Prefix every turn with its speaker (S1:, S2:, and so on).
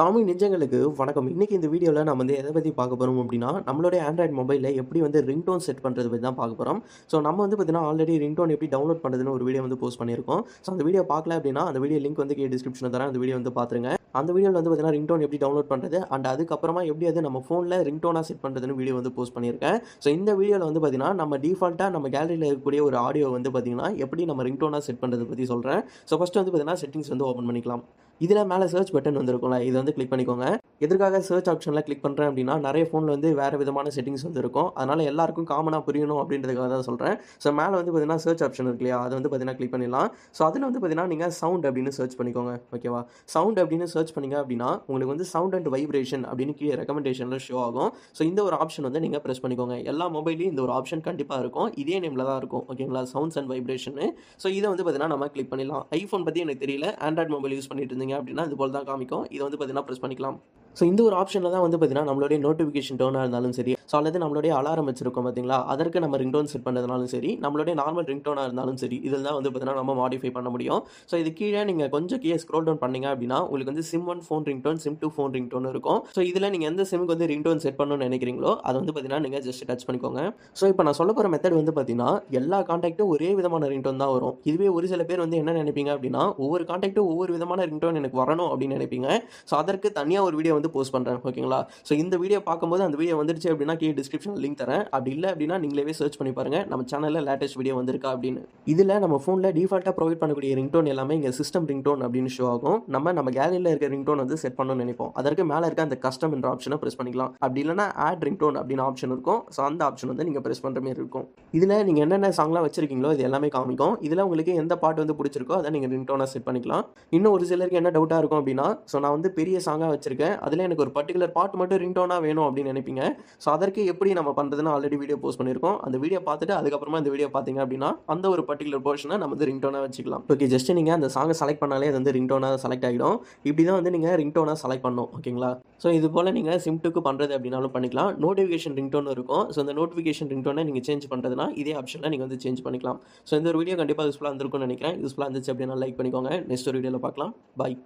S1: தமிழ் நெஞ்சங்களுக்கு வணக்கம். இன்னைக்கு இந்த வீடியோல நம்ம வந்து எத பத்தி பார்க்க போறோம் அப்படின்னா, நம்மளுடைய ஆண்ட்ராய்டு மொபைல்ல எப்படி வந்து ரிங்டோன் செட் பண்றது பத்தி தான் பார்க்க போறோம். ஸோ நம்ம வந்து பார்த்தீங்கன்னா, ஆல்ரெடி ரிங்டோன் எப்படி டவுன்லோட் பண்றதுன்னு ஒரு வீடியோ வந்து போஸ்ட் பண்ணியிருக்கோம். ஸோ அந்த வீடியோ பார்க்கல அப்படின்னா, அந்த வீடியோ லிங்க் வந்து கீழ டிஸ்கிரிப்ஷன்ல தரேன். அந்த வீடியோ வந்து பார்த்துருங்க. அந்த வீடியோல வந்து பார்த்தீங்கன்னா, ரிங்டோன் எப்படி டவுன்லோட் பண்றது அண்ட் அதுக்கப்புறமா எப்படி அது நம்ம ஃபோன்ல ரிங்டோனா செட் பண்றதுன்னு வீடியோ வந்து போஸ்ட் பண்ணியிருக்கேன். ஸோ இந்த வீடியோல வந்து பார்த்தீங்கன்னா, நம்ம டிஃபால்ட்டா நம்ம கேலரியில இருக்கக்கூடிய ஒரு ஆடியோ வந்து பார்த்தீங்கன்னா, எப்படி நம்ம ரிங்டோனா செட் பண்றது பத்தி சொல்றேன். ஸோ ஃபர்ஸ்ட் வந்து பார்த்தீங்கன்னா, செட்டிங்ஸ் வந்து ஓப்பன் பண்ணிக்கலாம். இதில மேல சர்ச் பட்டன் வந்திருக்கும்ல, இத வந்து கிளிக் பண்ணிக்கோங்க. எதற்காக சர்ச் ஆப்ஷன்ல கிளிக் பண்றேன் அப்படின்னா, நெறைய ஃபோன்ல வந்து வேற விதமான செட்டிங்ஸ் வந்து இருக்கும். அதனால எல்லாருக்கும் காமனா புரியணும் அப்படின்றதுக்காக தான் சொல்றேன். ஸோ மேல வந்து பார்த்தீங்கன்னா, சர்ச் ஆப்ஷன் இருக்கு இல்லையா? அத வந்து பார்த்தீங்கன்னா கிளிக் பண்ணிடலாம். ஸோ அதில வந்து பார்த்தீங்கன்னா, நீங்க சவுண்ட் அப்படின்னு சர்ச் பண்ணிக்கோங்க. ஓகேவா? சவுண்ட் அப்படின்னு சர்ச் பண்ணீங்க அப்படின்னா, உங்களுக்கு வந்து சவுண்ட் அண்ட் வைப்ரேஷன் அப்படின்னு கீழ ரெக்கமெண்டேஷன்ல ஷோ ஆகும். ஸோ இந்த ஒரு ஆப்ஷன் வந்து நீங்க பிரஸ் பண்ணிக்கோங்க. எல்லா மொபைல்லயும் இந்த ஒரு ஆப்ஷன் கண்டிப்பா இருக்கும். இதே நேம்ல தான் இருக்கும். ஓகேங்களா? Sounds and வைப்ரேஷன்னு. ஸோ இத வந்து பார்த்தீங்கன்னா, நம்ம கிளிக் பண்ணிடலாம். ஐஃபோன் பத்தி எனக்கு தெரியல. ஆண்ட்ராய்டு மொபைல் யூஸ் பண்ணிட்டு இருந்தீங்க அப்படின்னா, இது போல தான் காமிக்கும். இத வந்து பார்த்தீங்கன்னா பிரஸ் பண்ணிக்கலாம். ஸோ இந்த ஒரு ஆப்ஷன்ல தான் வந்து பார்த்தீங்கன்னா, நம்மளுடைய நோட்டிஃபிகேஷன் டோனா இருந்தாலும் சரி, ஸோ அல்லது நம்மளுடைய அலாரம் வச்சிருக்கோம் பார்த்தீங்களா? அதற்கு நம்ம ரிங்டோன் செட் பண்ணதுனாலும் சரி, நம்மளுடைய நார்மல் ரிங்டோனா இருந்தாலும் சரி, இதில தான் வந்து பார்த்தீங்கன்னா, நம்ம மாடிஃபை பண்ண முடியும். ஸோ இது கீழ நீங்க கொஞ்சம் கீழ ஸ்க்ரோல் டவுன் பண்ணீங்க அப்படின்னா, உங்களுக்கு வந்து sim 1 phone ringtone, sim 2 phone ringtone இருக்கும். ஸோ இதில நீங்க எந்த சிம்முக்கு வந்து ரிங்டோன் செட் பண்ணணும்னு நினைக்கிறீங்களோ, அத வந்து பார்த்தீங்கன்னா, நீங்க ஜஸ்ட் டச் பண்ணிக்கோங்க. ஸோ இப்போ நான் சொல்லப்போற மெத்தட் வந்து பார்த்தீங்கன்னா, எல்லா கான்டாக்ட்டும் ஒரே விதமான ரிங்டோன் தான் வரும். இதுவே ஒரு சில பேர் வந்து என்ன நினைப்பீங்க அப்படின்னா, ஒவ்வொரு கான்டாக்ட்டும் ஒவ்வொரு விதமான ரிங்டோன் எனக்கு வரணும் அப்படின்னு நினைப்பீங்க. ஸோ அதற்கு தனியா ஒரு வீடியோ வந்து போஸ்ட் பண்றேன். ஓகேங்களா? ஸோ இந்த வீடியோ பார்க்கும்போது அந்த வீடியோ வந்துருச்சு அப்படின்னா கீழ டிஸ்கிரிப்ஷன்ல லிங்க் தரேன். அப்படி இல்ல அப்படின்னா நீங்களே சர்ச் பண்ணி பாருங்க. நம்ம சேனல்ல லேட்டஸ்ட் வீடியோ வந்திருக்கா அப்படின்னு. இதுல நம்ம ஃபோன்ல டிஃபால்ட்டா ப்ரொவைட் பண்ணக்கூடிய ரிங்டோன் எல்லாமே இங்க சிஸ்டம் ரிங்டோன் அப்படின்னு ஷோ ஆகும். நம்ம கேலரியில இருக்க ரிங்டோன் வந்து செட் பண்ணணும்னு நினைப்போம். அதற்கு மேல இருக்க அந்த கஸ்டம் என்ற ஆப்ஷனை பிரஸ் பண்ணிக்கலாம். அப்படி இல்லைன்னா ஆட் ரிங்டோன் அப்படின்னு ஆப்ஷன் இருக்கும். ஸோ அந்த ஆப்ஷன் வந்து நீங்க பிரஸ் பண்ற மாதிரி இருக்கும். இதுல நீங்க என்னென்ன சாங்லாம் வச்சிருக்கீங்களோ இது எல்லாமே காமிக்கும். இதுல உங்களுக்கு எந்த பாட்டு வந்து பிடிச்சிருக்கோ அதை நீங்க ரிங்டோனா செட் பண்ணிக்கலாம். இன்னும் ஒரு சிலருக்கு என்ன டவுட்டா இருக்கும் அப்படின்னா, ஸோ நான் வந்து பெரிய சாங்கா வச்சிருக்கேன். அதுல எனக்கு ஒரு பர்ட்டிகுலர் பாட்டு மட்டும் ரிங்டோனா வேணும் அப்படின்னு நினைப்பீங்க. ஸோ அதற்கு எப்படி நம்ம பண்றதுன்னு ஆல்ரெடி வீடியோ போஸ்ட் பண்ணியிருக்கோம். அந்த வீடியோ பார்த்துட்டு அதுக்கப்புறமா இந்த வீடியோ பார்த்தீங்க அப்படின்னா, அந்த ஒரு பர்ட்டிகுலர் போர்ஷனை நம்ம வந்து ரிங்டோனா வச்சுக்கலாம். ஓகே, ஜஸ்ட் நீங்க அந்த சாங்கை செலக்ட் பண்ணாலே அது வந்து ரிங்டோனா செலக்ட் ஆகிடும். இப்படி தான் வந்து நீங்க ரிங்டோனா செலக்ட் பண்ணணும். ஓகேங்களா? ஸோ இது போல நீங்க சிம்2க்கு பண்றது அப்படின்னாலும் பண்ணிக்கலாம். நோட்டிஃபிகேஷன் ரிங்டோன் இருக்கும். ஸோ இந்த நோட்டிஃபிகேஷன் ரிங்டோனை நீங்க சேஞ்ச் பண்றதுனா இதே ஆப்ஷன்ல நீங்க வந்து சேஞ்ச் பண்ணிக்கலாம். ஸோ இந்த ஒரு வீடியோ கண்டிப்பா யூஸ்ஃபுல்லா இருந்திருக்கும்னு நினைக்கிறேன். யூஸ்ஃபுல்லா இருந்துச்சு அப்படின்னா லைக் பண்ணிக்கோங்க. நெக்ஸ்ட் ஒரு வீடியோல பார்க்கலாம். பாய்.